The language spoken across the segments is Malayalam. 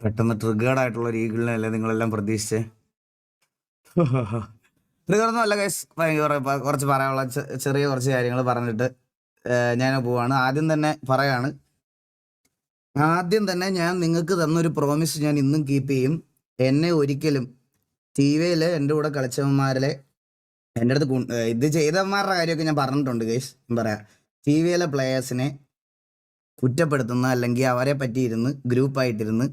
പെട്ടെന്ന് ട്രിഗേർഡ് ആയിട്ടുള്ള ഒരു ഈഗിളിനെയല്ലേ നിങ്ങളെല്ലാം പ്രതീക്ഷിച്ചേ? ട്രിഗറൊന്നും അല്ല ഗൈസ്. കുറച്ച് പറയാനുള്ള ചെറിയ കുറച്ച് കാര്യങ്ങൾ പറഞ്ഞിട്ട് ഞാൻ പോവാണ്. ആദ്യം തന്നെ ഞാൻ നിങ്ങൾക്ക് തന്നൊരു പ്രോമിസ് ഞാൻ ഇന്നും കീപ്പ് ചെയ്യും. എന്നെ ഒരിക്കലും ടി വിയിൽ എൻ്റെ കൂടെ കളിച്ചവന്മാരിലെ എൻ്റെ അടുത്ത് ഇത് ചെയ്തവന്മാരുടെ കാര്യമൊക്കെ ഞാൻ പറഞ്ഞിട്ടുണ്ട് ഗൈസ്. പറയാം, ടി വിയിലെ പ്ലെയേഴ്സിനെ കുറ്റപ്പെടുത്തുന്ന അല്ലെങ്കിൽ അവരെ പറ്റിയിരുന്ന് ഗ്രൂപ്പായിട്ടിരുന്ന്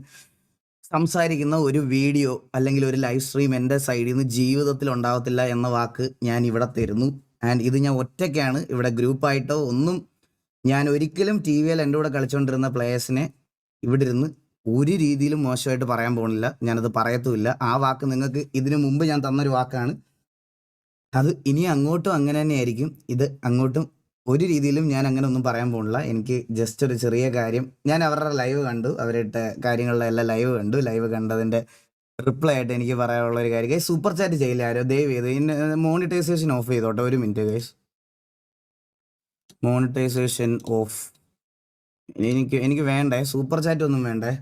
സംസാരിക്കുന്ന ഒരു വീഡിയോ അല്ലെങ്കിൽ ഒരു ലൈവ് സ്ട്രീം എൻ്റെ സൈഡിൽ നിന്ന് ജീവിതത്തിൽ ഉണ്ടാവത്തില്ല എന്ന വാക്ക് ഞാൻ ഇവിടെ തരുന്നു. ആൻഡ് ഇത് ഞാൻ ഒറ്റയ്ക്കാണ്, ഇവിടെ ഗ്രൂപ്പായിട്ടോ ഒന്നും. ഞാൻ ഒരിക്കലും ടി വിയിൽ എൻ്റെ കൂടെ കളിച്ചുകൊണ്ടിരുന്ന പ്ലേയേഴ്സിനെ ഇവിടെ ഇരുന്ന് ഒരു രീതിയിലും മോശമായിട്ട് പറയാൻ പോകുന്നില്ല. ഞാനത് പറയത്തുമില്ല. ആ വാക്ക് നിങ്ങൾക്ക് ഇതിനു മുമ്പ് ഞാൻ തന്നൊരു വാക്കാണ്. അത് ഇനി അങ്ങോട്ടും അങ്ങനെ തന്നെ ആയിരിക്കും. ഇത് അങ്ങോട്ടും ഒരു രീതിയിലും ഞാൻ അങ്ങനെ ഒന്നും പറയാൻ പോകുന്നില്ല. എനിക്ക് ജസ്റ്റ് ഒരു ചെറിയ കാര്യം, ഞാൻ അവരുടെ ലൈവ് കണ്ടു, അവരിട്ട കാര്യങ്ങളിലെല്ലാം ലൈവ് കണ്ടു. ലൈവ് കണ്ടതിൻ്റെ റിപ്ലൈ ആയിട്ട് എനിക്ക് പറയാനുള്ള ഒരു കാര്യം, ഗൈസ് സൂപ്പർ ചാറ്റ് ചെയ്യില്ല ആരോ, ദയവ് ചെയ്ത് മോണിറ്റൈസേഷൻ ഓഫ് ചെയ്തോട്ടെ. ഒരു മിനിറ്റ് ഗൈസ്, മോണിറ്റൈസേഷൻ ഓഫ്. എനിക്ക് വേണ്ടേ, സൂപ്പർ ചാറ്റ് ഒന്നും വേണ്ടേ.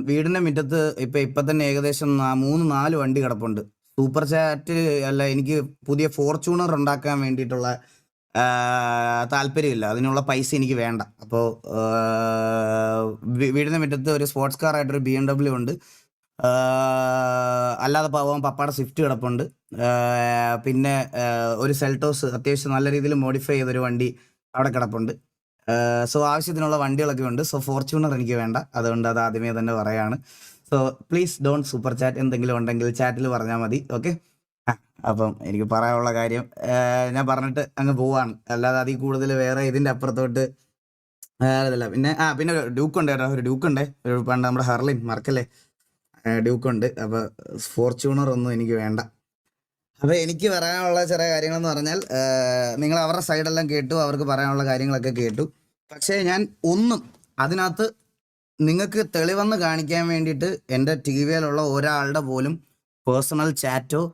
വീടിൻ്റെ മുറ്റത്ത് ഇപ്പം തന്നെ ഏകദേശം 3-4 വണ്ടി കിടപ്പുണ്ട്. സൂപ്പർ ചാറ്റ് അല്ല, എനിക്ക് പുതിയ ഫോർച്യൂണർ ഉണ്ടാക്കാൻ വേണ്ടിയിട്ടുള്ള താല്പര്യമില്ല, അതിനുള്ള പൈസ എനിക്ക് വേണ്ട. അപ്പോൾ വീടിൻ്റെ മുറ്റത്ത് ഒരു സ്പോർട്സ് കാറായിട്ടൊരു BMW ഉണ്ട്. അല്ലാതെ പോകാൻ പപ്പാടെ സ്വിഫ്റ്റ് കിടപ്പുണ്ട്. പിന്നെ ഒരു സെൽട്ടോസ് അത്യാവശ്യം നല്ല രീതിയിൽ മോഡിഫൈ ചെയ്തൊരു വണ്ടി അവിടെ കിടപ്പുണ്ട്. സോ ആവശ്യത്തിനുള്ള വണ്ടികളൊക്കെ ഉണ്ട്. സോ ഫോർച്യൂണർ എനിക്ക് വേണ്ട, അതുകൊണ്ട് അത് ആദ്യമേ തന്നെ പറയാണ്. So please don't super chat. എന്തെങ്കിലും ഉണ്ടെങ്കിൽ ചാറ്റിൽ പറഞ്ഞാൽ മതി, ഓക്കെ? അപ്പം എനിക്ക് പറയാനുള്ള കാര്യം ഞാൻ പറഞ്ഞിട്ട് അങ്ങ് പോവാണ്. അല്ലാതെ അതിൽ കൂടുതൽ വേറെ ഇതിൻ്റെ അപ്പുറത്തോട്ട് അതല്ല. പിന്നെ ഡ്യൂക്കുണ്ട് കേട്ടോ, ഒരു ഡ്യൂക്കുണ്ട്. പണ്ട് നമ്മുടെ ഹർലിൻ മറക്കല്ലേ, ഡ്യൂക്കുണ്ട്. അപ്പോൾ ഫോർച്യൂണർ ഒന്നും എനിക്ക് വേണ്ട. അപ്പോൾ എനിക്ക് പറയാനുള്ള ചെറിയ കാര്യങ്ങളെന്ന് പറഞ്ഞാൽ, നിങ്ങൾ അവരുടെ സൈഡെല്ലാം കേട്ടു, അവർക്ക് പറയാനുള്ള കാര്യങ്ങളൊക്കെ കേട്ടു. പക്ഷേ ഞാൻ ഒന്നും അതിനകത്ത് നിങ്ങൾക്ക് തെളിവെന്ന് കാണിക്കാൻ വേണ്ടിയിട്ട് എൻ്റെ ടി വിയിലുള്ള ഒരാളുടെ പോലും പേഴ്സണൽ ചാറ്റോ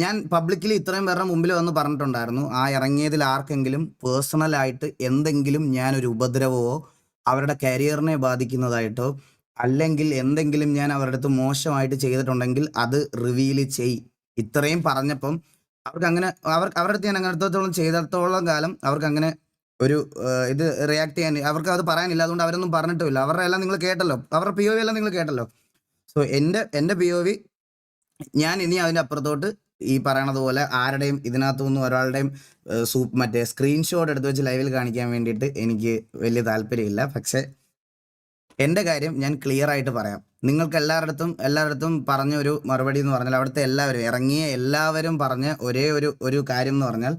ഞാൻ പബ്ലിക്കലി ഇത്രയും പേരുടെ മുമ്പിൽ വന്ന് പറഞ്ഞിട്ടുണ്ടായിരുന്നു. ആ ഇറങ്ങിയതിൽ ആർക്കെങ്കിലും പേഴ്സണലായിട്ട് എന്തെങ്കിലും ഞാനൊരു ഉപദ്രവമോ അവരുടെ കരിയറിനെ ബാധിക്കുന്നതായിട്ടോ അല്ലെങ്കിൽ എന്തെങ്കിലും ഞാൻ അവരുടെ അടുത്ത് മോശമായിട്ട് ചെയ്തിട്ടുണ്ടെങ്കിൽ അത് റിവീൽ ഇത്രയും പറഞ്ഞപ്പം അവരുടെ അടുത്ത് ഞാൻ അങ്ങനത്തോളം ചെയ്തിടത്തോളം കാലം അവർക്ക് അങ്ങനെ ഒരു ഇത് റിയാക്ട് ചെയ്യാൻ അവർക്ക് അത് പറയാനില്ല. അതുകൊണ്ട് അവരൊന്നും പറഞ്ഞിട്ടുമില്ല. അവരുടെ എല്ലാം നിങ്ങൾ കേട്ടല്ലോ, അവരുടെ POV എല്ലാം നിങ്ങൾ കേട്ടല്ലോ. സോ എൻ്റെ POV ഞാൻ ഇനി അതിൻ്റെ അപ്പുറത്തോട്ട് ഈ പറയണത് പോലെ ആരുടെയും ഇതിനകത്തുനിന്നും ഒരാളുടെയും മറ്റേ സ്ക്രീൻഷോട്ട് എടുത്ത് വെച്ച് ലൈവിൽ കാണിക്കാൻ വേണ്ടിയിട്ട് എനിക്ക് വലിയ താല്പര്യമില്ല. പക്ഷേ എൻ്റെ കാര്യം ഞാൻ ക്ലിയർ ആയിട്ട് പറയാം. നിങ്ങൾക്ക് എല്ലാവരുടെ പറഞ്ഞ ഒരു മറുപടി എന്ന് പറഞ്ഞാൽ, അവിടുത്തെ ഇറങ്ങിയ എല്ലാവരും പറഞ്ഞ ഒരേ ഒരു കാര്യം എന്ന് പറഞ്ഞാൽ,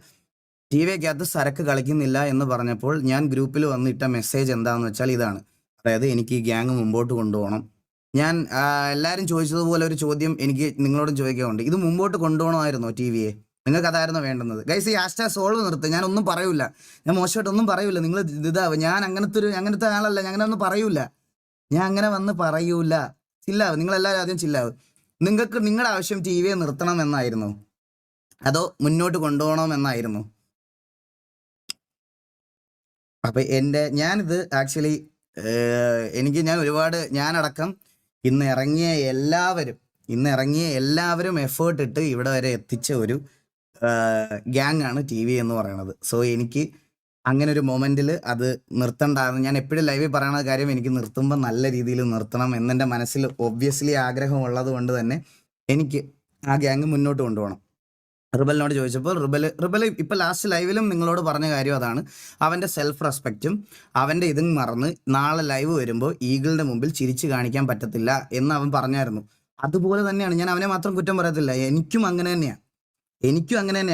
ടി വിക്കകത്ത് സരക്ക് കളിക്കുന്നില്ല എന്ന് പറഞ്ഞപ്പോൾ ഞാൻ ഗ്രൂപ്പിൽ വന്നിട്ട മെസ്സേജ് എന്താണെന്ന് വെച്ചാൽ ഇതാണ്. അതായത് എനിക്ക് ഈ ഗ്യാങ് മുമ്പോട്ട് കൊണ്ടുപോകണം. ഞാൻ എല്ലാവരും ചോദിച്ചതുപോലെ ഒരു ചോദ്യം എനിക്ക് നിങ്ങളോടും ചോദിക്കാറുണ്ട്. ഇത് മുമ്പോട്ട് കൊണ്ടുപോകണമായിരുന്നോ ടി വിയെ? നിങ്ങൾക്ക് അതായിരുന്നു വേണ്ടുന്നത്? ഗൈസ്, ഈ ഹാഷ്ടാഗ് സോൾവ് നിർത്ത്. ഞാൻ ഒന്നും പറയൂല, ഞാൻ മോശമായിട്ടൊന്നും പറയൂല. നിങ്ങൾ ഞാൻ അങ്ങനത്തെ ആളല്ല, ഞാൻ അങ്ങനെ ഒന്നും പറയൂല. ഞാൻ അങ്ങനെ വന്ന് പറയൂല. ചില്ലാവ്, നിങ്ങളെല്ലാവരും ആദ്യം ചില്ലാവ്. നിങ്ങൾക്ക് നിങ്ങളുടെ ആവശ്യം ടി വിയെ നിർത്തണം എന്നായിരുന്നു, അതോ മുന്നോട്ട് കൊണ്ടുപോകണമെന്നായിരുന്നു? അപ്പം ഞാനിത് ആക്ച്വലി ഞാനടക്കം ഇന്ന് ഇറങ്ങിയ എല്ലാവരും എഫേർട്ട് ഇട്ട് ഇവിടെ വരെ എത്തിച്ച ഒരു ഗ്യാങ് ആണ് ടി വി എന്ന് പറയുന്നത്. സോ എനിക്ക് അങ്ങനെ ഒരു മൊമെന്റിൽ അത് നിർത്തണ്ടായിരുന്നു. ഞാൻ എപ്പോഴും ലൈവിൽ പറയുന്ന കാര്യം, എനിക്ക് നിർത്തുമ്പോൾ നല്ല രീതിയിൽ നിർത്തണം എന്നെൻ്റെ മനസ്സിൽ ഒബ്വിയസ്ലി ആഗ്രഹമുള്ളത് കൊണ്ട് തന്നെ എനിക്ക് ആ ഗ്യാങ് മുന്നോട്ട് കൊണ്ടുപോകണം. റിബലിനോട് ചോദിച്ചപ്പോൾ റിബൽ ഇപ്പം ലാസ്റ്റ് ലൈവിലും നിങ്ങളോട് പറഞ്ഞ കാര്യം അതാണ്. അവൻ്റെ സെൽഫ് റെസ്പെക്റ്റും അവൻ്റെ ഇതും മറന്ന് നാളെ ലൈവ് വരുമ്പോൾ ഈഗിളിൻ്റെ മുമ്പിൽ ചിരിച്ച് കാണിക്കാൻ പറ്റത്തില്ല എന്ന് അവൻ പറഞ്ഞായിരുന്നു. അതുപോലെ തന്നെയാണ്, ഞാൻ അവനെ മാത്രം കുറ്റം പറയത്തില്ല, എനിക്കും അങ്ങനെ തന്നെയാണ്.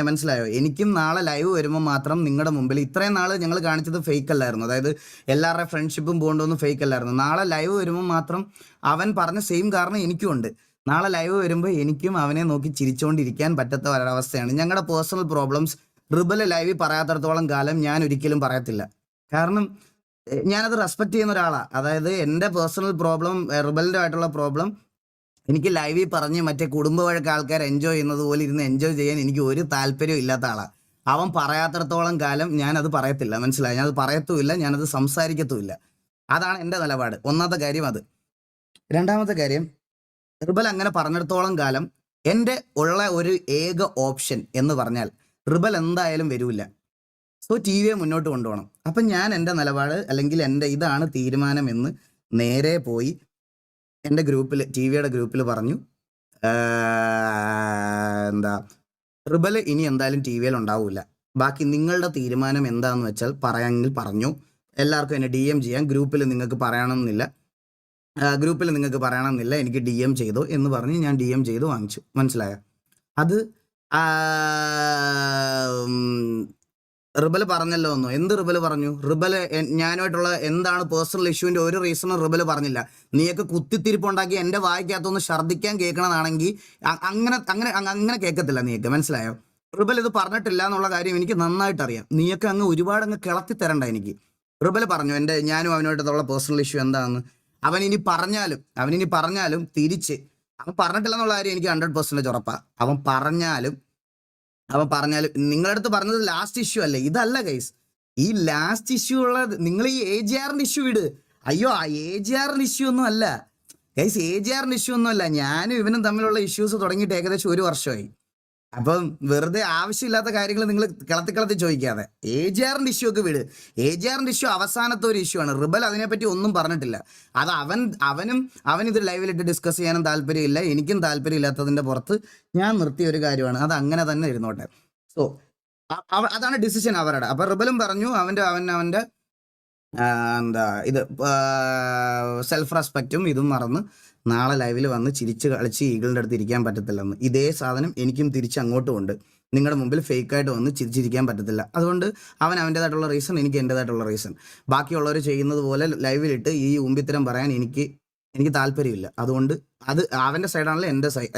മനസ്സിലായോ? എനിക്കും നാളെ ലൈവ് വരുമ്പോൾ മാത്രം നിങ്ങളുടെ മുമ്പിൽ, ഇത്രയും നാൾ ഞങ്ങൾ കാണിച്ചത് ഫേക്ക് അല്ലായിരുന്നു, അതായത് എല്ലാവരുടെ ഫ്രണ്ട്ഷിപ്പും ബോണ്ടൊന്നും ഫേക്ക് അല്ലായിരുന്നു. നാളെ ലൈവ് വരുമ്പോൾ മാത്രം അവൻ പറഞ്ഞ സെയിം കാരണം എനിക്കും ഉണ്ട്. നാളെ ലൈവ് വരുമ്പോൾ എനിക്കും അവനെ നോക്കി ചിരിച്ചുകൊണ്ടിരിക്കാൻ പറ്റാത്ത ഒരവസ്ഥയാണ്. ഞങ്ങളുടെ പേഴ്സണൽ പ്രോബ്ലംസ് റിബൽ ലൈവിൽ പറയാത്തടത്തോളം കാലം ഞാൻ ഒരിക്കലും പറയത്തില്ല. കാരണം ഞാനത് റെസ്പെക്ട് ചെയ്യുന്ന ഒരാളാണ്. അതായത് എൻ്റെ പേഴ്സണൽ പ്രോബ്ലം, റിബലിൻ്റെ ആയിട്ടുള്ള പ്രോബ്ലം എനിക്ക് ലൈവിൽ പറഞ്ഞ് മറ്റേ കുടുംബ വഴക്ക് ആൾക്കാർ എൻജോയ് ചെയ്യുന്നത് പോലെ ഇരുന്ന് എൻജോയ് ചെയ്യാൻ എനിക്ക് ഒരു താല്പര്യം ഇല്ലാത്ത ആളാണ്. അവൻ പറയാത്തടത്തോളം കാലം ഞാനത് പറയത്തില്ല, മനസ്സിലായി? ഞാനത് പറയത്തുമില്ല, ഞാനത് സംസാരിക്കത്തുമില്ല. അതാണ് എൻ്റെ നിലപാട്. ഒന്നാമത്തെ കാര്യം അത്. രണ്ടാമത്തെ കാര്യം, റിബൽ അങ്ങനെ പറഞ്ഞിടത്തോളം കാലം എൻ്റെ ഉള്ള ഒരു ഏക ഓപ്ഷൻ എന്ന് പറഞ്ഞാൽ റിബൽ എന്തായാലും വരൂല. സോ ടി വിയെ മുന്നോട്ട് കൊണ്ടുപോകണം. അപ്പം ഞാൻ എൻ്റെ നിലപാട് അല്ലെങ്കിൽ എൻ്റെ ഇതാണ് തീരുമാനം എന്ന് നേരെ പോയി എൻ്റെ ഗ്രൂപ്പിൽ, ടി വിയുടെ ഗ്രൂപ്പിൽ പറഞ്ഞു. എന്താ, റിബൽ ഇനി എന്തായാലും ടി വിയിൽ ഉണ്ടാവില്ല. ബാക്കി നിങ്ങളുടെ തീരുമാനം എന്താണെന്ന് വെച്ചാൽ പറയാമെങ്കിൽ പറഞ്ഞു. എല്ലാവർക്കും എന്നെ DM ചെയ്യാം. ഗ്രൂപ്പിൽ നിങ്ങൾക്ക് പറയണമെന്നില്ല, എനിക്ക് DM ചെയ്തോ എന്ന് പറഞ്ഞ് ഞാൻ DM ചെയ്ത് വാങ്ങിച്ചു. മനസ്സിലായോ? അത് റിബൽ പറഞ്ഞല്ലോ ഒന്നു. എന്ത് റിബൽ പറഞ്ഞു? റിബൽ ഞാനുമായിട്ടുള്ള എന്താണ് പേഴ്സണൽ ഇഷ്യൂവിൻ്റെ ഒരു റീസണും റിബൽ പറഞ്ഞില്ല. നീയൊക്കെ കുത്തിത്തിരിപ്പുണ്ടാക്കി എൻ്റെ വായിക്കകത്തൊന്ന് ഛർദ്ദിക്കാൻ കേൾക്കണതാണെങ്കിൽ അങ്ങനെ അങ്ങനെ അങ്ങനെ കേൾക്കത്തില്ല നീയൊക്കെ. മനസ്സിലായോ? റിബൽ ഇത് പറഞ്ഞിട്ടില്ല എന്നുള്ള കാര്യം എനിക്ക് നന്നായിട്ട് അറിയാം. നീയൊക്കെ അങ്ങ് ഒരുപാട് അങ്ങ് കിളത്തി തരണ്ട എനിക്ക്. റിബൽ പറഞ്ഞു ഞാനും അവനുമായിട്ടുള്ള പേഴ്സണൽ ഇഷ്യൂ എന്താണെന്ന്. അവനിനി പറഞ്ഞാലും തിരിച്ച് അവൻ പറഞ്ഞിട്ടില്ല എന്നുള്ള കാര്യം എനിക്ക് 100% ഉറപ്പാണ്. അവൻ പറഞ്ഞാലും നിങ്ങളുടെ അടുത്ത് പറഞ്ഞത് ലാസ്റ്റ് ഇഷ്യൂ അല്ലേ? ഇതല്ല ഗൈസ്. ഈ ലാസ്റ്റ് ഇഷ്യൂ ഉള്ളത് നിങ്ങൾ ഈ AJRന്റെ ഇഷ്യൂ വിട്. അയ്യോ, ആ AJRന്റെ ഇഷ്യൂ ഒന്നും അല്ല ഗൈസ്. AJRന്റെ ഇഷ്യൂ ഒന്നും അല്ല. ഞാനും ഇവനും തമ്മിലുള്ള ഇഷ്യൂസ് തുടങ്ങിയിട്ട് ഏകദേശം 1 വർഷമായി. അപ്പം വെറുതെ ആവശ്യമില്ലാത്ത കാര്യങ്ങൾ നിങ്ങൾ കിളത്തി ചോദിക്കാതെ AJRന്റെ ഇഷ്യൂ ഒക്കെ വിട്. AJRന്റെ ഇഷ്യൂ അവസാനത്തെ ഒരു ഇഷ്യൂ ആണ്. റിബൽ അതിനെപ്പറ്റി ഒന്നും പറഞ്ഞിട്ടില്ല. അത് അവനിത് ലൈവിലിട്ട് ഡിസ്കസ് ചെയ്യാനും താല്പര്യമില്ല, എനിക്കും താല്പര്യമില്ലാത്തതിൻ്റെ പുറത്ത് ഞാൻ നിർത്തിയ ഒരു കാര്യമാണ്. അത് അങ്ങനെ തന്നെ ഇരുന്നോട്ടെ. സോ അതാണ് ഡിസിഷൻ അവരുടെ. അപ്പം റിബലും പറഞ്ഞു അവൻ്റെ ഇത് സെൽഫ് റെസ്പെക്റ്റും ഇതും മറന്ന് നാളെ ലൈവിൽ വന്ന് ചിരിച്ച് കളിച്ച് ഈഗിളിൻ്റെ അടുത്ത് ഇരിക്കാൻ പറ്റത്തില്ലെന്ന്. ഇതേ സാധനം എനിക്കും തിരിച്ച് അങ്ങോട്ടും ഉണ്ട്. നിങ്ങളുടെ മുമ്പിൽ ഫേക്കായിട്ട് വന്ന് ചിരിച്ചിരിക്കാൻ പറ്റത്തില്ല. അതുകൊണ്ട് അവൻ്റേതായിട്ടുള്ള റീസൺ, എനിക്ക് എൻ്റേതായിട്ടുള്ള റീസൺ. ബാക്കിയുള്ളവർ ചെയ്യുന്നത് പോലെ ലൈവിലിട്ട് ഈ ഉമ്പിത്തരം പറയാൻ എനിക്ക് താല്പര്യമില്ല. അതുകൊണ്ട് അത് അവൻ്റെ സൈഡാണെങ്കിലും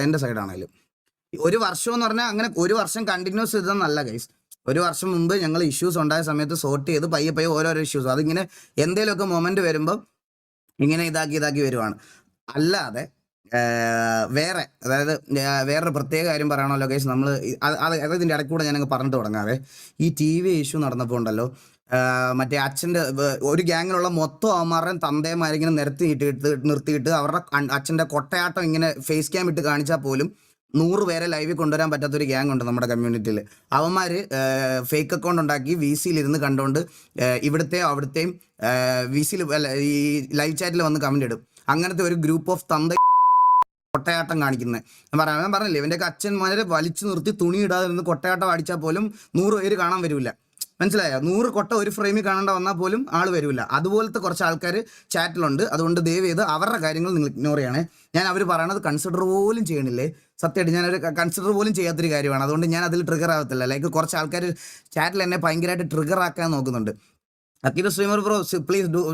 എൻ്റെ സൈഡാണെങ്കിലും 1 വർഷം എന്ന് പറഞ്ഞാൽ അങ്ങനെ 1 വർഷം കണ്ടിന്യൂസ് ഇതെന്നല്ല ഗൈസ്. 1 വർഷം മുമ്പ് ഞങ്ങൾ ഇഷ്യൂസ് ഉണ്ടായ സമയത്ത് സോർട്ട് ചെയ്ത് പയ്യെ ഓരോരോ ഇഷ്യൂസ് അതിങ്ങനെ എന്തെങ്കിലുമൊക്കെ മൊമെന്റ് വരുമ്പോൾ ഇങ്ങനെ ഇതാക്കി വരുവാണ്. അല്ലാതെ വേറൊരു പ്രത്യേക കാര്യം പറയണമല്ലോ ഗൈസ്. നമ്മൾ ഇതിൻ്റെ ഇടയ്ക്ക് കൂടെ ഞാനങ്ങ് പറഞ്ഞിട്ട് തുടങ്ങാവേ. ഈ TV ഇഷ്യൂ നടന്നപ്പോൾ ഉണ്ടല്ലോ, മറ്റേ അച്ഛൻ്റെ ഒരു ഗ്യാങ്ങിലുള്ള മൊത്തം അവന്മാരുടെയും തന്തേമാരിങ്ങനെ നിർത്തിയിട്ട് അവരുടെ അച്ഛൻ്റെ കൊട്ടയാട്ടം ഇങ്ങനെ ഫേസ് ക്യാം ഇട്ട് കാണിച്ചാൽ പോലും 100 പേരെ ലൈവിൽ കൊണ്ടുവരാൻ പറ്റാത്തൊരു ഗ്യാങ് ഉണ്ട് നമ്മുടെ കമ്മ്യൂണിറ്റിയിൽ. അവന്മാർ ഫേക്ക് അക്കൗണ്ട് ഉണ്ടാക്കി VCയിലിരുന്ന് കണ്ടുകൊണ്ട് അവിടുത്തെയും VCയിൽ ഈ ലൈവ് ചാറ്റിൽ വന്ന് കമൻ്റ് ഇടും. അങ്ങനത്തെ ഒരു ഗ്രൂപ്പ് ഓഫ് കൊട്ടയാട്ടം കാണിക്കുന്നത്. ഞാൻ പറഞ്ഞില്ലേ, ഇവൻ്റെയൊക്കെ അച്ഛന്മാരെ വലിച്ചു നിർത്തി തുണി ഇടാതെ നിന്ന് കൊട്ടയാട്ടം അടിച്ചാൽ പോലും 100 പേര് കാണാൻ വരില്ല. മനസ്സിലായോ? 100 കൊട്ട ഒരു ഫ്രെയിമിൽ കാണേണ്ട വന്നാൽ പോലും ആൾ വരില്ല. അതുപോലത്തെ കുറച്ച് ആൾക്കാർ ചാറ്റിലുണ്ട്. അതുകൊണ്ട് ദയവ് ചെയ്ത് അവരുടെ കാര്യങ്ങൾ നിങ്ങൾ ഇഗ്നോർ ചെയ്യണേ. ഞാൻ അവർ പറയണത് കൺസിഡർ പോലും ചെയ്യണില്ലേ. സത്യമായിട്ട് ഞാനൊരു കൺസിഡർ പോലും ചെയ്യാത്തൊരു കാര്യമാണ്. അതുകൊണ്ട് ഞാൻ അതിൽ ട്രിഗർ ആവത്തില്ല. ലൈക്ക് കുറച്ച് ആൾക്കാർ ചാറ്റിൽ എന്നെ ഭയങ്കരമായിട്ട് ട്രിഗർ ആക്കാൻ നോക്കുന്നുണ്ട്. അക്കീത് streamer bro,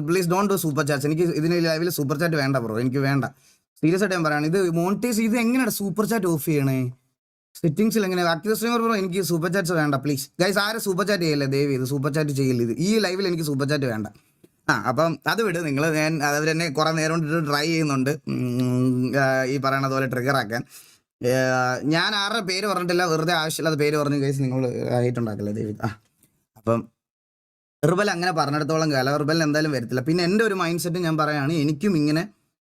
please don't do super chats. എനിക്ക് ഇതിന് ലൈവിൽ സൂപ്പർ ചാറ്റ് വേണ്ട ബ്രോ, എനിക്ക് വേണ്ട. സീരിയസ് ആയിട്ട് ഞാൻ പറയുകയാണ്. ഇത് മോണിറ്റൈസ് ഇത് എങ്ങനെയാണ് സൂപ്പർ ചാറ്റ് ഓഫ് ചെയ്യണേ? സെറ്റിംഗ്സിൽ എങ്ങനെ? അക്കീത് സ്ട്രീമർ ബ്രോ, എനിക്ക് സൂപ്പർ ചാറ്റ്സ് വേണ്ട പ്ലീസ് ഗൈസ്. ആരും സൂപ്പർ ചാറ്റ് ചെയ്യല്ലേ ദയവ് ചെയ്ത്. സൂപ്പർ ചാറ്റ് ചെയ്യില്ല ഇത് ഈ ലൈവിൽ. എനിക്ക് സൂപ്പർ ചാറ്റ് വേണ്ട. അപ്പം അത് വിട് നിങ്ങൾ. അവരെന്നെ കുറേ നേരം കൊണ്ടിട്ട് ട്രൈ ചെയ്യുന്നുണ്ട് ഈ പറയണത് പോലെ ട്രിഗർ ആക്കാൻ. ഞാൻ ആരുടെ പേര് പറഞ്ഞിട്ടില്ല, വെറുതെ ആവശ്യമില്ലാത്ത പേര് പറഞ്ഞു ഗൈസ്. നിങ്ങൾ ഹൈറ്റ് ഉണ്ടാക്കല്ലേ ദയവ്. അപ്പം റിബൽ അങ്ങനെ പറഞ്ഞിടത്തോളം കാലം റിബലിന് എന്തായാലും വരത്തില്ല. പിന്നെ എൻ്റെ ഒരു മൈൻഡ് സെറ്റ് ഞാൻ പറയുകയാണ്, എനിക്കും ഇങ്ങനെ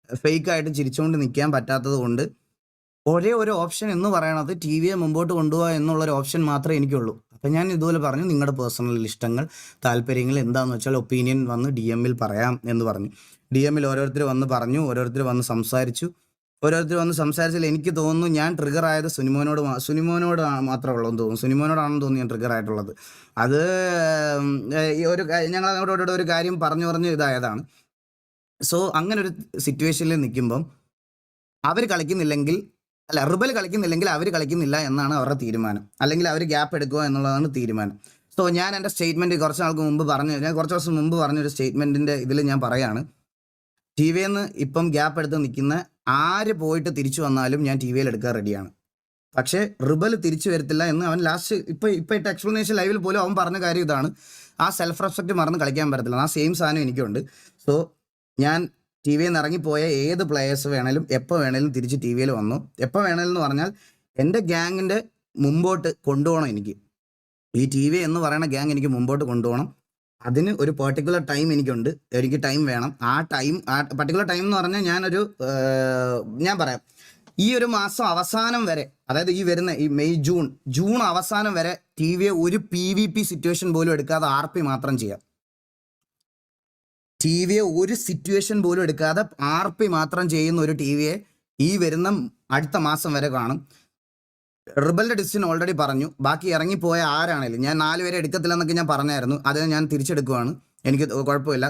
ഫേക്കായിട്ട് ചിരിച്ചുകൊണ്ട് നിൽക്കാൻ പറ്റാത്തത് കൊണ്ട് ഒരേ ഒരു ഓപ്ഷൻ എന്ന് പറയണത് TVയെ മുമ്പോട്ട് കൊണ്ടുപോകുക എന്നുള്ളൊരു ഓപ്ഷൻ മാത്രമേ എനിക്കുള്ളൂ. അപ്പം ഞാൻ ഇതുപോലെ പറഞ്ഞു, നിങ്ങളുടെ പേഴ്സണൽ ഇഷ്ടങ്ങൾ താല്പര്യങ്ങൾ എന്താണെന്ന് വെച്ചാൽ ഒപ്പീനിയൻ വന്ന് DMൽ പറയാം എന്ന് പറഞ്ഞു. DMൽ ഓരോരുത്തർ വന്ന് പറഞ്ഞു, ഓരോരുത്തർ വന്ന് സംസാരിച്ചാൽ എനിക്ക് തോന്നുന്നു ഞാൻ ട്രിഗർ ആയത് സുനിമോനോട് മാത്രമേ ഉള്ളൂ എന്ന് തോന്നുന്നു. സുനിമോനോടാണെന്ന് തോന്നുന്നു ഞാൻ ട്രിഗർ ആയിട്ടുള്ളത്. അത് ഞങ്ങൾ അങ്ങോട്ടോടെ ഒരു കാര്യം പറഞ്ഞു ഇതായതാണ്. സോ അങ്ങനെ ഒരു സിറ്റുവേഷനിൽ നിൽക്കുമ്പം റിബൽ കളിക്കുന്നില്ലെങ്കിൽ അവർ കളിക്കുന്നില്ല എന്നാണ് അവരുടെ തീരുമാനം. അല്ലെങ്കിൽ അവർ ഗ്യാപ്പ് എടുക്കുക എന്നുള്ളതാണ് തീരുമാനം. സോ ഞാൻ എൻ്റെ സ്റ്റേറ്റ്മെൻറ്റ് കുറച്ച് ദിവസം മുമ്പ് പറഞ്ഞൊരു സ്റ്റേറ്റ്മെൻറ്റിൻ്റെ ഇതിൽ ഞാൻ പറയാണ്, TVന്ന് ഇപ്പം ഗ്യാപ്പ് എടുത്ത് നിൽക്കുന്ന ആര് പോയിട്ട് തിരിച്ചു വന്നാലും ഞാൻ TVയിൽ എടുക്കാൻ റെഡിയാണ്. പക്ഷേ റിബൽ തിരിച്ചു വരത്തില്ല എന്ന് അവൻ ലാസ്റ്റ് ഇപ്പം ഇട്ട എക്സ്പ്ലനേഷൻ ലൈവിൽ പോലും അവൻ പറഞ്ഞ കാര്യം ഇതാണ്. ആ സെൽഫ് റെസ്പെക്റ്റ് മറന്ന് കളിക്കാൻ പറ്റത്തില്ല. ആ സെയിം സാധനം എനിക്കുണ്ട്. സോ ഞാൻ TVയിൽ നിന്ന് ഇറങ്ങിപ്പോയ ഏത് പ്ലേയേഴ്സ് വേണേലും എപ്പോൾ വേണേലും തിരിച്ച് TVയിൽ വന്നു. എപ്പോൾ വേണേലും എന്ന് പറഞ്ഞാൽ എൻ്റെ ഗ്യാങ്ങിൻ്റെ മുമ്പോട്ട് കൊണ്ടുപോകണം. എനിക്ക് ഈ TV എന്ന് പറയുന്ന ഗ്യാങ് എനിക്ക് മുമ്പോട്ട് കൊണ്ടുപോകണം. അതിന് ഒരു പെർട്ടിക്കുലർ ടൈം എനിക്കുണ്ട്. എനിക്ക് ടൈം വേണം. ആ പർട്ടിക്കുലർ ടൈം എന്ന് പറഞ്ഞാൽ ഞാൻ പറയാം, ഈ ഒരു മാസം അവസാനം വരെ, അതായത് ഈ വരുന്ന ഈ മെയ് ജൂൺ അവസാനം വരെ ടിവിയെ ഒരു PVP സിറ്റുവേഷൻ പോലും എടുക്കാതെ RP മാത്രം ചെയ്യാം. ടിവിയെ ഒരു സിറ്റുവേഷൻ പോലും എടുക്കാതെ RP മാത്രം ചെയ്യുന്ന ഒരു ടിവിയെ ഈ വരുന്ന അടുത്ത മാസം വരെ കാണും. റിബലിന്റെ ഡിസിഷൻ ഓൾറെഡി പറഞ്ഞു. ബാക്കി ഇറങ്ങിപ്പോയ ആരാണേലും, ഞാൻ 4 പേരെ എടുക്കത്തില്ലെന്നൊക്കെ ഞാൻ പറഞ്ഞായിരുന്നു. അത് ഞാൻ തിരിച്ചെടുക്കുവാണ്. എനിക്ക് കുഴപ്പമില്ല.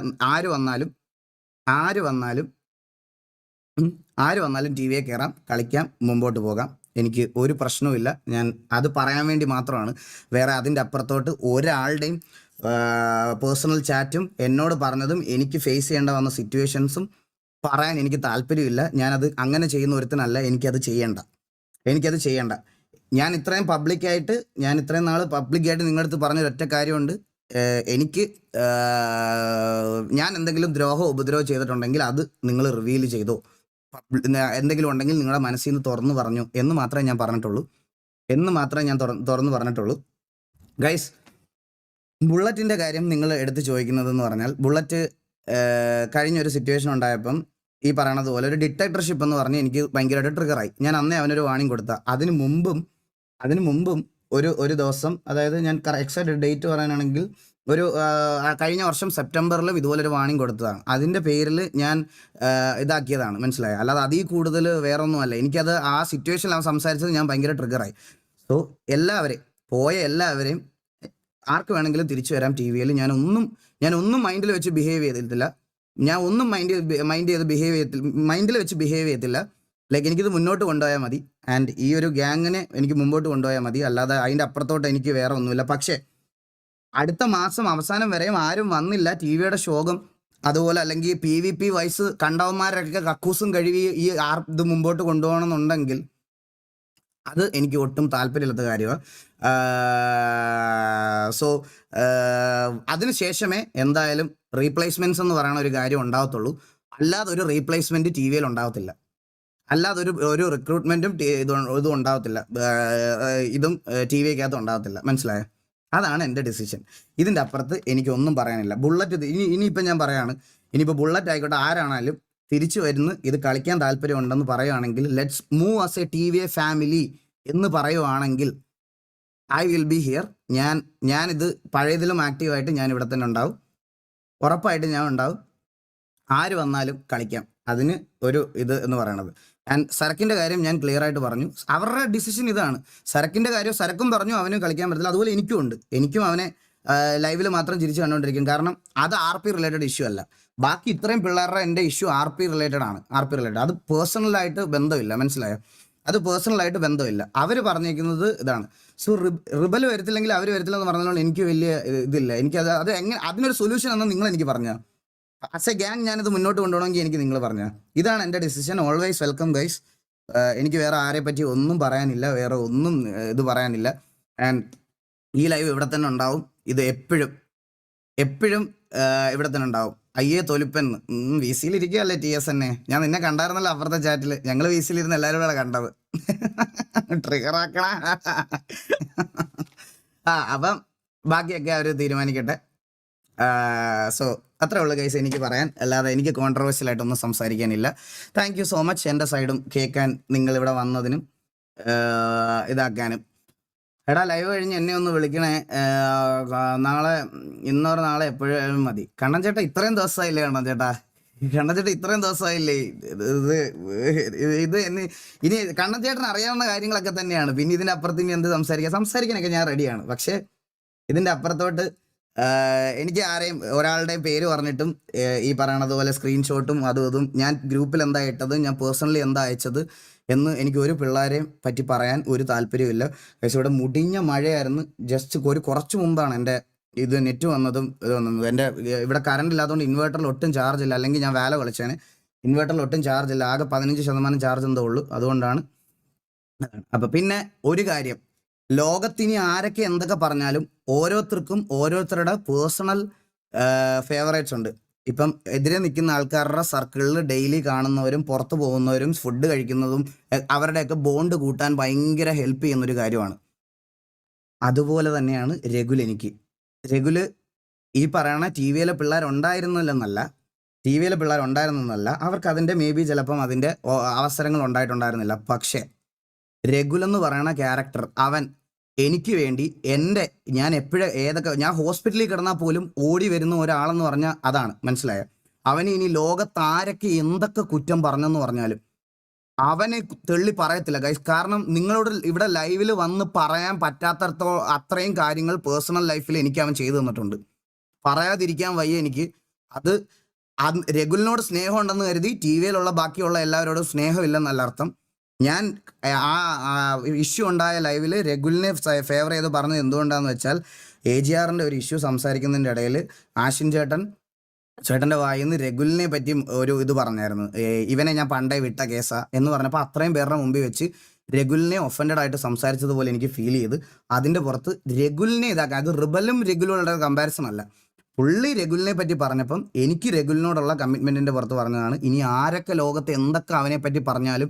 ആര് വന്നാലും ടിവിയെ കയറാം, കളിക്കാം, മുമ്പോട്ട് പോകാം. എനിക്ക് ഒരു പ്രശ്നവുമില്ല. ഞാൻ അത് പറയാൻ വേണ്ടി മാത്രമാണ്. വേറെ അതിൻ്റെ അപ്പുറത്തോട്ട് ഒരാളുടെയും പേഴ്സണൽ ചാറ്റും എന്നോട് പറഞ്ഞതും എനിക്ക് ഫേസ് ചെയ്യേണ്ട വന്ന സിറ്റുവേഷൻസും പറയാൻ എനിക്ക് താല്പര്യമില്ല. ഞാനത് അങ്ങനെ ചെയ്യുന്ന ഒരുത്തനല്ല. എനിക്കത് ചെയ്യണ്ട. ഞാൻ ഇത്രയും നാൾ പബ്ലിക്കായിട്ട് നിങ്ങളുടെ അടുത്ത് പറഞ്ഞൊരു ഒറ്റ കാര്യമുണ്ട്. ഞാൻ എന്തെങ്കിലും ഉപദ്രവം ചെയ്തിട്ടുണ്ടെങ്കിൽ അത് നിങ്ങൾ റിവീൽ ചെയ്തോ, എന്തെങ്കിലും ഉണ്ടെങ്കിൽ നിങ്ങളുടെ മനസ്സിൽ നിന്ന് തുറന്നു പറഞ്ഞു എന്ന് മാത്രമേ ഞാൻ പറഞ്ഞിട്ടുള്ളൂ. ഗൈസ്, ബുള്ളറ്റിൻ്റെ കാര്യം നിങ്ങൾ എടുത്ത് ചോദിക്കുന്നതെന്ന് പറഞ്ഞാൽ, ബുള്ളറ്റ് കഴിഞ്ഞൊരു സിറ്റുവേഷൻ ഉണ്ടായപ്പം ഈ പറയണത് പോലെ ഒരു ഡിക്റ്റേറ്റർഷിപ്പ് എന്ന് പറഞ്ഞ് എനിക്ക് ഭയങ്കരമായിട്ട് ട്രിഗറായി. ഞാൻ അന്നേ അവനൊരു വാണിംഗ് കൊടുത്ത. അതിന് മുമ്പും ഒരു ദിവസം, അതായത് ഞാൻ എക്സാക്ട് ഡേറ്റ് പറയാനാണെങ്കിൽ കഴിഞ്ഞ വർഷം സെപ്റ്റംബറിലും ഇതുപോലൊരു വാണിംഗ് കൊടുത്തതാണ്. അതിൻ്റെ പേരിൽ ഞാൻ ഇതാക്കിയതാണ്, മനസ്സിലായോ? അല്ലാതെ അതിൽ കൂടുതൽ വേറെ ഒന്നുമല്ല. എനിക്കത് ആ സിറ്റുവേഷനിൽ അവൻ സംസാരിച്ചത് ഞാൻ ഭയങ്കര ട്രിഗറായി. സോ എല്ലാവരെയും ആർക്ക് വേണമെങ്കിലും തിരിച്ചു വരാം ടിവിയിൽ. ഞാനൊന്നും മൈൻഡിൽ വെച്ച് ബിഹേവ് ചെയ്തിട്ടില്ല. മൈൻഡിൽ വെച്ച് ബിഹേവ് ചെയ്യത്തില്ല. ലൈക്ക് എനിക്കിത് മുന്നോട്ട് കൊണ്ടുപോയാൽ മതി. ആൻഡ് ഈ ഒരു ഗ്യാങ്ങിനെ എനിക്ക് മുമ്പോട്ട് കൊണ്ടുപോയാൽ മതി. അല്ലാതെ അതിൻ്റെ അപ്പുറത്തോട്ട് എനിക്ക് വേറെ ഒന്നുമില്ല. പക്ഷേ അടുത്ത മാസം അവസാനം വരെയും ആരും വന്നില്ല ടിവിയുടെ ശോകം അതുപോലെ, അല്ലെങ്കിൽ PVP വൈസ് കണ്ടവന്മാരൊക്കെ കക്കൂസും കഴുകി ഈ ഇത് മുമ്പോട്ട് കൊണ്ടുപോകണമെന്നുണ്ടെങ്കിൽ അത് എനിക്ക് ഒട്ടും താല്പര്യമില്ലാത്ത കാര്യമാണ്. സോ അതിനുശേഷമേ എന്തായാലും റീപ്ലേസ്മെൻറ്റ്സ് എന്ന് പറയുന്ന ഒരു കാര്യം ഉണ്ടാകത്തുള്ളൂ. അല്ലാതെ ഒരു റീപ്ലേസ്മെൻറ്റ് TVയിൽ ഉണ്ടാകത്തില്ല. അല്ലാതെ ഒരു റിക്രൂട്ട്മെൻറ്റും ഇതും ഉണ്ടാകത്തില്ല. ഇതും TVക്കകത്ത് ഉണ്ടാകത്തില്ല. മനസ്സിലായോ? അതാണ് എൻ്റെ ഡിസിഷൻ. ഇതിൻ്റെ അപ്പുറത്ത് എനിക്കൊന്നും പറയാനില്ല. ബുള്ളറ്റ് ഇനിയിപ്പോൾ ഞാൻ പറയാണ്, ഇനിയിപ്പോൾ ബുള്ളറ്റ് ആയിക്കോട്ടെ ആരാണാലും തിരിച്ചു വരുന്ന ഇത് കളിക്കാൻ താല്പര്യമുണ്ടെന്ന് പറയുകയാണെങ്കിൽ, let's move as A TVA family എന്ന് പറയുവാണെങ്കിൽ ഐ വിൽ ബി ഹിയർ. ഞാനിത് പഴയതിലും ആക്റ്റീവായിട്ട് ഞാൻ ഇവിടെ തന്നെ ഉണ്ടാവും. ഉറപ്പായിട്ട് ഞാൻ ഉണ്ടാവും. ആര് വന്നാലും കളിക്കാം. അതിന് ഒരു ഇത് എന്ന് പറയണത്. ആൻഡ് സരക്കിൻ്റെ കാര്യം ഞാൻ ക്ലിയർ ആയിട്ട് പറഞ്ഞു. അവരുടെ ഡിസിഷൻ ഇതാണ്. സരക്കിൻ്റെ കാര്യം സരക്കും പറഞ്ഞു അവന് കളിക്കാൻ പറ്റില്ല. അതുപോലെ എനിക്കും അവനെ ലൈവിൽ മാത്രം ചിരിച്ച് കണ്ടുകൊണ്ടിരിക്കും. കാരണം അത് RP റിലേറ്റഡ് ഇഷ്യൂ അല്ല. ബാക്കി ഇത്രയും പിള്ളേരുടെ എൻ്റെ ഇഷ്യൂ RP റിലേറ്റഡ് ആണ്. അത് പേഴ്സണലായിട്ട് ബന്ധമില്ല. മനസ്സിലായോ? അത് പേഴ്സണലായിട്ട് ബന്ധമില്ല. അവർ പറഞ്ഞിരിക്കുന്നത് ഇതാണ്. സോ റിബൽ വരത്തില്ലെങ്കിൽ അവർ വരത്തില്ലെന്ന് പറഞ്ഞതുകൊണ്ട് എനിക്ക് വലിയ ഇതില്ല. അത് എങ്ങനെ അതിനൊരു സൊല്യൂഷൻ എന്ന് നിങ്ങൾ എനിക്ക് പറഞ്ഞാൽ, ആസ് എ ഗ്യാങ് ഞാനിത് മുന്നോട്ട് കൊണ്ടുപോകണമെങ്കിൽ എനിക്ക് നിങ്ങൾ പറഞ്ഞാൽ. ഇതാണ് എൻ്റെ ഡിസിഷൻ. Always welcome guys. എനിക്ക് വേറെ ആരെ പറ്റി ഒന്നും പറയാനില്ല, വേറെ ഒന്നും ഇത് പറയാനില്ല. ആൻഡ് ഈ ലൈവ് ഇവിടെ തന്നെ ഉണ്ടാവും. ഇത് എപ്പോഴും ഇവിടെ തന്നെ ഉണ്ടാവും. അയ്യേ തൊലിപ്പൻ VC-യിൽ ഇരിക്കുകയല്ലേ TSN. ഞാൻ നിന്നെ കണ്ടായിരുന്നല്ലോ അപ്പുറത്തെ ചാറ്റിൽ. ഞങ്ങൾ VC-യിൽ ഇരുന്ന് എല്ലാവരും കൂടെ കണ്ടത്. ട്രിഗറാക്കണ. അപ്പം ബാക്കിയൊക്കെ അവർ തീരുമാനിക്കട്ടെ. സോ അത്രേ ഉള്ളൂ ഗൈസ് എനിക്ക് പറയാൻ. അല്ലാതെ എനിക്ക് കോൺട്രവേഴ്സ്യൽ ആയിട്ടൊന്നും സംസാരിക്കാനില്ല. താങ്ക് യു സോ മച്ച് എൻ്റെ സൈഡും കേൾക്കാൻ, നിങ്ങളിവിടെ വന്നതിനും ഇതാക്കാനും. എടാ ലൈവ് കഴിഞ്ഞ് എന്നെ ഒന്ന് വിളിക്കണേ. നാളെ എപ്പോഴും മതി. കണ്ണൻ ചേട്ടാ ഇത്രയും ദിവസമായില്ലേ? ഇത്രയും ദിവസമായില്ലേ? ഇത് ഇനി കണ്ണൻ ചേട്ടൻ അറിയാവുന്ന കാര്യങ്ങളൊക്കെ തന്നെയാണ്. പിന്നെ ഇതിൻ്റെ അപ്പുറത്ത് ഇനി എന്ത് സംസാരിക്കാനൊക്കെ ഞാൻ റെഡിയാണ്. പക്ഷേ ഇതിൻ്റെ അപ്പുറത്തോട്ട് എനിക്ക് ഒരാളുടെയും പേര് പറഞ്ഞിട്ടും ഈ പറയണതുപോലെ സ്ക്രീൻഷോട്ടും അതും ഞാൻ ഗ്രൂപ്പിൽ എന്താ ഇട്ടത്, ഞാൻ പേഴ്സണലി എന്താ അയച്ചത് എന്ന് എനിക്ക് ഒരു പിള്ളേരെയും പറ്റി പറയാൻ ഒരു താല്പര്യമില്ല. പക്ഷേ ഇവിടെ മുടിഞ്ഞ മഴയായിരുന്നു. ജസ്റ്റ് കുറച്ച് മുമ്പാണ് എൻ്റെ നെറ്റ് വന്നതും എൻ്റെ ഇവിടെ കറണ്ട് ഇല്ലാത്തതുകൊണ്ട് ഇൻവേർട്ടറിൽ ഒട്ടും ചാർജ് ഇല്ല. അല്ലെങ്കിൽ ഞാൻ വേല കളിച്ചേനെ. ഇൻവേർട്ടറിൽ ഒട്ടും ചാർജ് ഇല്ല. ആകെ 15% ചാർജ് എന്തോ ഉള്ളൂ. അതുകൊണ്ടാണ്. അപ്പം പിന്നെ ഒരു കാര്യം, ലോകത്തിന് ആരൊക്കെ എന്തൊക്കെ പറഞ്ഞാലും ഓരോരുത്തർക്കും ഓരോരുത്തരുടെ പേഴ്സണൽ ഫേവറേറ്റ്സ് ഉണ്ട്. ഇപ്പം എതിരെ നിൽക്കുന്ന ആൾക്കാരുടെ സർക്കിളിൽ ഡെയിലി കാണുന്നവരും പുറത്ത് പോകുന്നവരും ഫുഡ് കഴിക്കുന്നതും അവരുടെയൊക്കെ ബോണ്ട് കൂട്ടാൻ ഭയങ്കര ഹെൽപ്പ് ചെയ്യുന്നൊരു കാര്യമാണ്. അതുപോലെ തന്നെയാണ് രഘുൽ. രഘുല് ഈ പറയണ ടി വിയിലെ പിള്ളേരുണ്ടായിരുന്നില്ലെന്നല്ല, അവർക്ക് അതിൻ്റെ മേ ബി ചിലപ്പം അതിൻ്റെ അവസരങ്ങൾ ഉണ്ടായിട്ടുണ്ടായിരുന്നില്ല. പക്ഷേ രഘുൽ എന്ന് പറയുന്ന ക്യാരക്ടർ അവൻ എനിക്ക് വേണ്ടി ഞാൻ ഹോസ്പിറ്റലിൽ കിടന്നാൽ പോലും ഓടി വരുന്ന ഒരാളെന്ന് പറഞ്ഞാൽ അതാണ്, മനസ്സിലായോ? അവന് ഇനി ലോകത്താരൊക്കെ എന്തൊക്കെ കുറ്റം പറഞ്ഞെന്ന് പറഞ്ഞാലും അവനെ തള്ളി പറയത്തില്ല ഗൈസ്. കാരണം നിങ്ങളോട് ഇവിടെ ലൈവിൽ വന്ന് പറയാൻ അത്രയും കാര്യങ്ങൾ പേഴ്സണൽ ലൈഫിൽ എനിക്ക് അവൻ ചെയ്തു തന്നിട്ടുണ്ട്. പറയാതിരിക്കാൻ വയ്യ എനിക്ക്. അത് രഘുലിനോട് സ്നേഹം ഉണ്ടെന്ന് കരുതി ടി വിയിലുള്ള ബാക്കിയുള്ള എല്ലാവരോടും സ്നേഹമില്ലെന്നല്ല അർത്ഥം. ഞാൻ ആ ഇഷ്യൂ ഉണ്ടായ ലൈവിൽ രഘുലിനെ ഫേവർ ചെയ്ത് പറഞ്ഞത് എന്തുകൊണ്ടാന്ന് വെച്ചാൽ AGRന്റെ ഒരു ഇഷ്യൂ സംസാരിക്കുന്നതിൻ്റെ ഇടയിൽ ആഷിൻ ചേട്ടൻ്റെ വായിന്ന് രഘുലിനെ പറ്റി ഒരു ഇത് പറഞ്ഞായിരുന്നു, ഇവനെ ഞാൻ പണ്ടേ വിട്ട കേസാ എന്ന് പറഞ്ഞപ്പോൾ അത്രയും പേരുടെ മുമ്പിൽ വെച്ച് രഘുലിനെ ഒഫൻഡഡ് ആയിട്ട് സംസാരിച്ചതുപോലെ എനിക്ക് ഫീൽ ചെയ്ത് അതിൻ്റെ പുറത്ത് രഘുലിനെ ഇതാക്കാം. അത് റിബലും രഘുലുള്ള കമ്പാരിസൺ അല്ല, പുള്ളി രഘുലിനെ പറ്റി പറഞ്ഞപ്പം എനിക്ക് രഘുലിനോടുള്ള കമ്മിറ്റ്മെൻറ്റിൻ്റെ പുറത്ത് പറഞ്ഞതാണ്. ഇനി ആരൊക്കെ ലോകത്ത് എന്തൊക്കെ അവനെ പറ്റി പറഞ്ഞാലും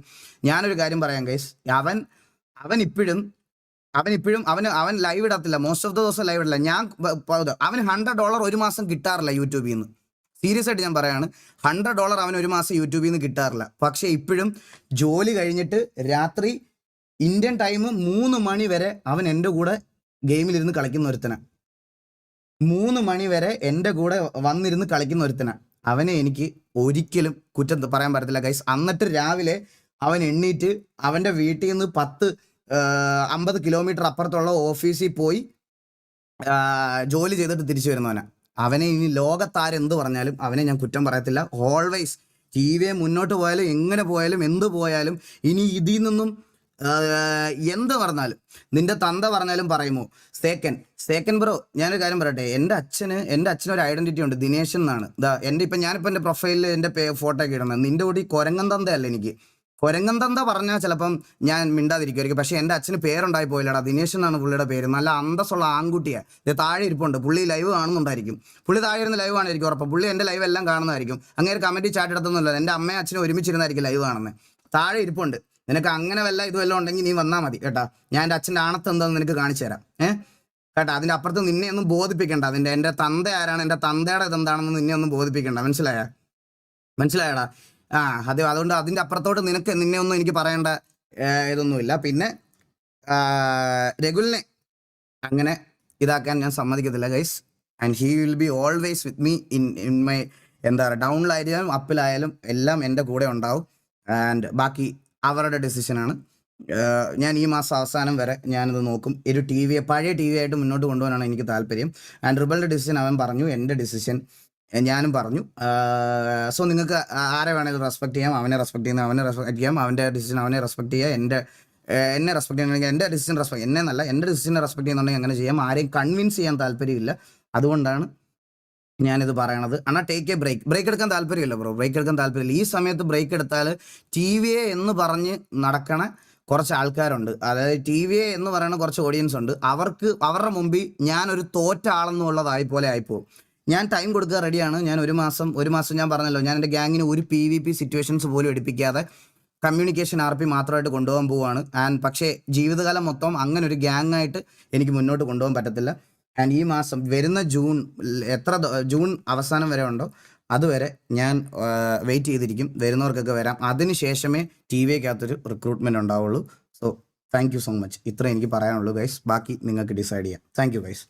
ഞാനൊരു കാര്യം പറയാം ഗൈസ്, അവൻ ഇപ്പോഴും അവൻ ലൈവ് ഇടത്തില്ല, മോസ്റ്റ് ഓഫ് ദ ദിവസം ലൈവ് ഇടില്ല. അവന് $100 ഒരു മാസം കിട്ടാറില്ല യൂട്യൂബിൽ നിന്ന്. സീരിയസ് ആയിട്ട് ഞാൻ പറയാണ്, $100 അവൻ ഒരു മാസം യൂട്യൂബിൽ നിന്ന് കിട്ടാറില്ല. പക്ഷേ ഇപ്പോഴും ജോലി കഴിഞ്ഞിട്ട് രാത്രി ഇന്ത്യൻ ടൈം 3 മണി വരെ അവൻ എൻ്റെ കൂടെ ഗെയിമിലിരുന്ന് കളിക്കുന്ന ഒരുത്തനാണ്. 3 മണി വരെ എൻ്റെ കൂടെ വന്നിരുന്ന് കളിക്കുന്ന ഒരുത്തനാണ്. അവനെ എനിക്ക് ഒരിക്കലും കുറ്റം പറയാൻ പറ്റത്തില്ല ഗൈസ്. എന്നിട്ട് രാവിലെ അവൻ എണ്ണീറ്റ് അവൻ്റെ വീട്ടിൽ നിന്ന് 50 കിലോമീറ്റർ അപ്പുറത്തുള്ള ഓഫീസിൽ പോയി ജോലി ചെയ്തിട്ട് തിരിച്ചു വരുന്നവനാണ്. അവനെ ഇനി ലോകത്താരെന്ത് പറഞ്ഞാലും അവനെ ഞാൻ കുറ്റം പറയത്തില്ല. ഓൾവേസ് TV മുന്നോട്ട് പോയാലും എങ്ങനെ പോയാലും എന്ത് പോയാലും ഇനി ഇതിൽ നിന്നും എന്ത് പറഞ്ഞാലും നിന്റെ തന്ത പറഞ്ഞാലും പറയുമോ സേക്കൻ ബ്രോ, ഞാനൊരു കാര്യം പറയട്ടെ. എൻ്റെ അച്ഛനൊരു ഐഡന്റിറ്റി ഉണ്ട്, ദിനേശൻ എന്നാണ്. ഞാനിപ്പോൾ എൻ്റെ പ്രൊഫൈലിൽ എൻ്റെ ഫോട്ടോ ഒക്കെ ഇടുന്നത്. നിന്റെ കൂടി കൊരങ്ങൻ തന്തയല്ല എനിക്ക്. കൊരങ്ങൻ തന്ത പറഞ്ഞാൽ ചിലപ്പം ഞാൻ മിണ്ടാതിരിക്കുമായിരിക്കും. പക്ഷേ എൻ്റെ അച്ഛന് പേരുണ്ടായി പോയില്ലടാ, ദിനേശൻ എന്നാണ് പുള്ളിയുടെ പേര്. നല്ല അന്തസ്സുള്ള ആൺകുട്ടിയാണ്. താഴെ ഇരിപ്പുണ്ട്, പുള്ളി ലൈവ് കാണുന്നുണ്ടായിരിക്കും. പുള്ളി താഴെ ഇരുന്ന് ലൈവ് കാണുമായിരിക്കും ഉറപ്പം. പുള്ളി എൻ്റെ ലൈവ് എല്ലാം കാണുന്നതായിരിക്കും. അങ്ങനെ കമൻറ്റ് ചാട്ടിടത്തൊന്നുമില്ല. എൻ്റെ അമ്മയും അച്ഛനും ഒരുമിച്ചിരുന്നായിരിക്കും ലൈവ് കാണുന്നത്. താഴെ ഇരിപ്പുണ്ട്. നിനക്ക് അങ്ങനെ ഇത് വല്ലതും ഉണ്ടെങ്കിൽ നീ വന്നാൽ മതി കേട്ടാ. ഞാൻ എൻ്റെ അച്ഛൻ്റെ ആണത്ത് എന്താണെന്ന് നിനക്ക് കാണിച്ചു തരാം കേട്ടാ. അതിൻ്റെ അപ്പുറത്ത് നിന്നെ ഒന്നും ബോധിപ്പിക്കണ്ട. എൻ്റെ തന്ത ആരാണ്, എൻ്റെ തന്തയുടെ ഇതെന്താണെന്ന് നിന്നെ ഒന്നും ബോധിപ്പിക്കണ്ട. മനസ്സിലായടാ? അതുകൊണ്ട് അതിൻ്റെ അപ്പുറത്തോട്ട് നിന്നെ ഒന്നും എനിക്ക് പറയേണ്ട ഇതൊന്നുമില്ല. പിന്നെ രഘുലിനെ അങ്ങനെ ഇതാക്കാൻ ഞാൻ സമ്മതിക്കത്തില്ല guys. And he will be always with me in my ഡൗണിലായാലും അപ്പിലായാലും എല്ലാം എൻ്റെ കൂടെ ഉണ്ടാവും. ആൻഡ് ബാക്കി അവരുടെ ഡെസിഷനാണ്. ഞാൻ ഈ മാസം അവസാനം വരെ ഞാനിത് നോക്കും. ഒരു പഴയ ടി വി ആയിട്ട് മുന്നോട്ട് കൊണ്ടുപോകാനാണ് എനിക്ക് താല്പര്യം. ആൻഡ് റിബലിൻ്റെ ഡിസിഷൻ അവൻ പറഞ്ഞു, എൻ്റെ ഡിസിഷൻ ഞാനും പറഞ്ഞു. സോ നിങ്ങൾക്ക് ആരെ വേണമെങ്കിലും റെസ്പെക്ട് ചെയ്യാം. അവനെ റെസ്പെക്ട് ചെയ്യാം. അവൻ്റെ ഡിസിഷൻ അവനെ റെസ്പെക്ട് ചെയ്യുക. എന്നെ റെസ്പെക്ട് ചെയ്യണമെങ്കിൽ എൻ്റെ ഡിസിഷൻ എൻ്റെ ഡിസിഷനെ റെസ്പെക്ട് ചെയ്യുന്നുണ്ടെങ്കിൽ അങ്ങനെ ചെയ്യാം. ആരെയും കൺവിൻസ് ചെയ്യാൻ താല്പര്യമില്ല. അതുകൊണ്ടാണ് ഞാനിത് പറയണത്. അണ്ണാ ടേക്ക് എ ബ്രേക്ക് എടുക്കാൻ താല്പര്യമില്ല ബ്രോ. ഈ സമയത്ത് ബ്രേക്ക് എടുത്താൽ TV എന്ന് പറഞ്ഞ് നടക്കണ കുറച്ച് ആൾക്കാരുണ്ട്. അതായത് TV എന്ന് പറയുന്ന കുറച്ച് ഓഡിയൻസ് ഉണ്ട്. അവരുടെ മുമ്പിൽ ഞാനൊരു തോറ്റ ആളെന്നുള്ളതായി പോലെ ആയിപ്പോവും. ഞാൻ ടൈം കൊടുക്കാൻ റെഡിയാണ്. ഞാൻ ഒരു മാസം ഞാൻ പറഞ്ഞല്ലോ, ഞാൻ എൻ്റെ ഗ്യാങ്ങിന് ഒരു PvP സിറ്റുവേഷൻസ് പോലും എടുപ്പിക്കാതെ കമ്മ്യൂണിക്കേഷൻ RP മാത്രമായിട്ട് കൊണ്ടുപോകാൻ പോവുകയാണ്. പക്ഷേ ജീവിതകാലം മൊത്തം അങ്ങനെ ഒരു ഗ്യാങ്ങായിട്ട് എനിക്ക് മുന്നോട്ട് കൊണ്ടുപോകാൻ പറ്റത്തില്ല. ആൻഡ് ഈ മാസം വരുന്ന ജൂൺ അവസാനം വരെ ഉണ്ടോ അതുവരെ ഞാൻ വെയിറ്റ് ചെയ്തിരിക്കും. വരുന്നവർക്കൊക്കെ വരാം. അതിനുശേഷമേ TVക്കകത്തൊരു റിക്രൂട്ട്മെൻറ്റ് ഉണ്ടാവുള്ളൂ. So thank you so much. ഇത്രയും എനിക്ക് പറയാനുള്ളൂ ഗൈസ്. ബാക്കി നിങ്ങൾക്ക് ഡിസൈഡ് ചെയ്യാം. Thank you guys.